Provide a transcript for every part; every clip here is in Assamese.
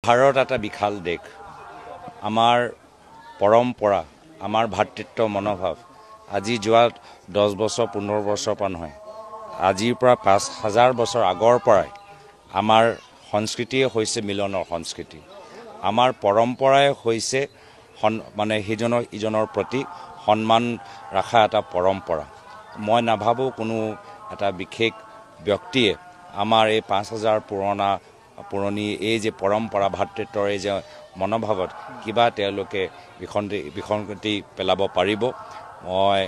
ভাৰত এটা বিশাল দেশ। আমাৰ পৰম্পৰা, আমাৰ ভাতৃত্ব মনোভাৱ আজি যোৱা 10 বছৰ 15 বছৰ পৰা নহয়, আজিৰ পৰা 5000 বছৰ আগৰ পৰাই আমাৰ সংস্কৃতিয়ে হৈছে মিলনৰ সংস্কৃতি। আমাৰ পৰম্পৰাই হৈছে মানে সিজনৰ ইজনৰ প্ৰতি সন্মান ৰখা এটা পৰম্পৰা। মই নাভাবোঁ কোনো এটা বিশেষ ব্যক্তিয়ে আমাৰ এই 5000 পুৰণি এই যে পৰম্পৰা ভাতৃত্বৰ এই যে মনোভাৱত কিবা তেওঁলোকে বিসংগতি পেলাব পাৰিব। মই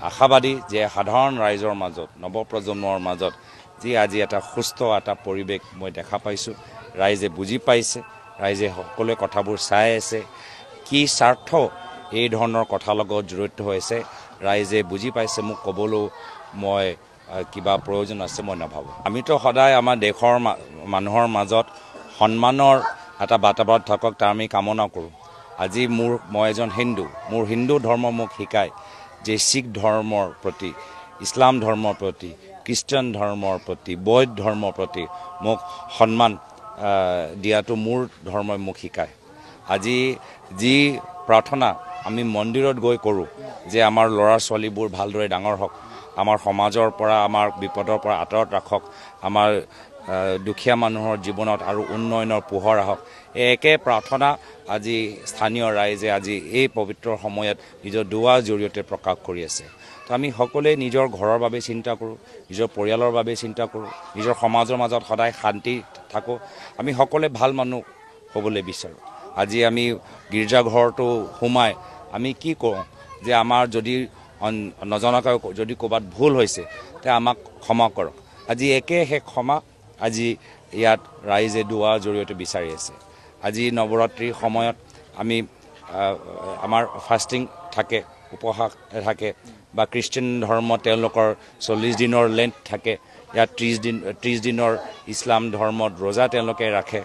আশাবাদী যে সাধাৰণ ৰাইজৰ মাজত, নৱপ্ৰজন্মৰ মাজত যি আজি এটা সুস্থ এটা পৰিৱেশ মই দেখা পাইছোঁ, ৰাইজে বুজি পাইছে, ৰাইজে সকলোৱে কথাবোৰ চাই আছে, কি স্বাৰ্থ এই ধৰণৰ কথাৰ লগত জড়িত হৈছে ৰাইজে বুজি পাইছে। মোক ক'বলৈও মই কিবা প্ৰয়োজন আছে মই নাভাবোঁ। আমিতো সদায় আমাৰ দেশৰ মানুহৰ মাজত সন্মানৰ এটা বাতাবৰণ থাকক তাৰ আমি কামনা কৰোঁ। আজি মই এজন হিন্দু, মোৰ হিন্দু ধৰ্ম মোক শিকায় যে শিখ ধৰ্মৰ প্ৰতি, ইছলাম ধৰ্মৰ প্ৰতি, খ্ৰীষ্টান ধৰ্মৰ প্ৰতি, বৌদ্ধ ধৰ্মৰ প্ৰতি মোক সন্মান দিয়াটো মোৰ ধৰ্মই মোক শিকায়। আজি যি প্ৰাৰ্থনা আমি মন্দিৰত গৈ কৰোঁ যে আমাৰ ল'ৰা ছোৱালীবোৰ ভালদৰে ডাঙৰ হওক, আমাৰ সমাজৰ পৰা আমাৰ বিপদৰ পৰা আঁতৰত ৰাখক, আমাৰ দুখীয়া মানুহৰ জীৱনত আৰু উন্নয়নৰ পোহৰ আহক, একে প্ৰাৰ্থনা আজি স্থানীয় ৰাইজে আজি এই পবিত্ৰ সময়ত নিজৰ দুৱাৰ জৰিয়তে প্ৰকাশ কৰি আছে। তো আমি সকলোৱে নিজৰ ঘৰৰ বাবে চিন্তা কৰোঁ, নিজৰ পৰিয়ালৰ বাবে চিন্তা কৰোঁ, নিজৰ সমাজৰ মাজত সদায় শান্তি থাকোঁ, আমি সকলোৱে ভাল মানুহ হ'বলৈ বিচাৰোঁ। আজি আমি গীৰ্জাঘৰটো সোমাই আমি কি কৰোঁ যে আমাৰ যদি নজনাকৈ যদি ক'ৰবাত ভুল হৈছে তে আমাক ক্ষমা কৰক। আজি একে সেই ক্ষমা আজি ইয়াত ৰাইজে দুৱাৰ জৰিয়তে বিচাৰি আছে। আজি নৱৰাত্ৰিৰ সময়ত আমি আমাৰ ফাষ্টিং থাকে, উপবাস থাকে, বা খ্ৰীষ্টান ধৰ্ম তেওঁলোকৰ 40 দিনৰ লেণ্ট থাকে, ইয়াত 30 দিনৰ ইছলাম ধৰ্মত ৰোজা তেওঁলোকে ৰাখে।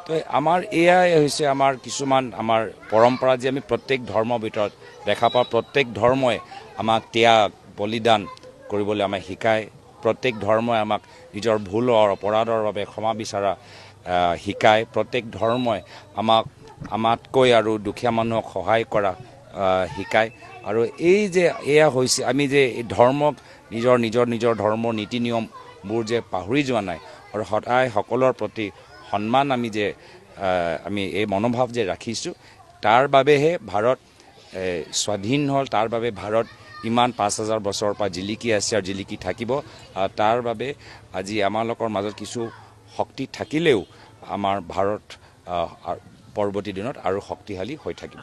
তো আমাৰ এয়াই হৈছে আমাৰ কিছুমান আমাৰ পৰম্পৰা যে আমি প্ৰত্যেক ধৰ্মৰ ভিতৰত দেখা পাওঁ। প্ৰত্যেক ধৰ্মই আমাক ত্যাগ বলিদান কৰিবলৈ আমাক শিকায়। প্ৰত্যেক ধৰ্মই আমাক নিজৰ ভুলৰ অপৰাধৰ বাবে ক্ষমা বিচৰা শিকায়। প্ৰত্যেক ধৰ্মই আমাতকৈ আৰু দুখীয়া মানুহক সহায় কৰা শিকায়। আৰু এই যে এয়া হৈছে আমি যে এই ধৰ্মক নিজৰ ধৰ্মৰ নীতি নিয়মবোৰ যে পাহৰি যোৱা নাই আৰু সদায় সকলোৰ প্ৰতি সন্মান আমি যে আমি এই মনোভাৱ যে ৰাখিছোঁ, তাৰ বাবেহে ভাৰত স্বাধীন হ'ল, তাৰ বাবে ভাৰত ইমান 5000 বছৰৰ পৰা জিলিকি আছে আৰু জিলিকি থাকিব। তাৰ বাবে আজি আমালোকৰ মাজত কিছু শক্তি থাকিলেও আমাৰ ভাৰত পৰৱৰ্তী দিনত আৰু শক্তিশালী হৈ থাকিব।